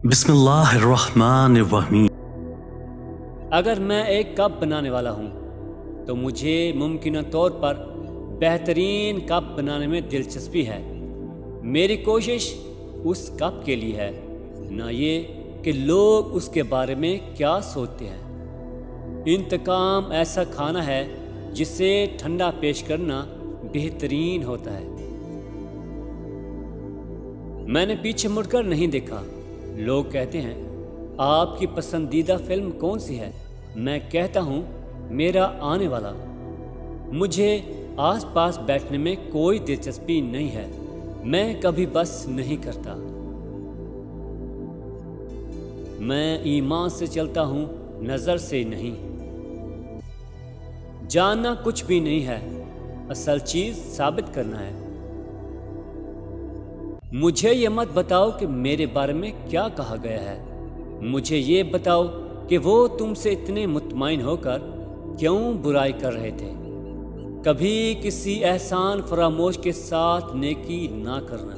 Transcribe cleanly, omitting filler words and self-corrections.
बिस्मिल्लाहिर्रहमानिर्रहीम। अगर मैं एक कप बनाने वाला हूँ तो मुझे मुमकिन तौर पर बेहतरीन कप बनाने में दिलचस्पी है। मेरी कोशिश उस कप के लिए है, ना ये कि लोग उसके बारे में क्या सोचते हैं। इंतकाम ऐसा खाना है जिसे ठंडा पेश करना बेहतरीन होता है। मैंने पीछे मुड़कर नहीं देखा। लोग कहते हैं आपकी पसंदीदा फिल्म कौन सी है? मैं कहता हूँ मेरा आने वाला। मुझे आसपास बैठने में कोई दिलचस्पी नहीं है। मैं कभी बस नहीं करता। मैं ईमान से चलता हूँ, नज़र से नहीं। जानना कुछ भी नहीं है, असल चीज़ साबित करना है। मुझे ये मत बताओ कि मेरे बारे में क्या कहा गया है। मुझे ये बताओ कि वो तुमसे इतने मुतमईन होकर क्यों बुराई कर रहे थे। कभी किसी एहसान फरामोश के साथ नेकी ना करना।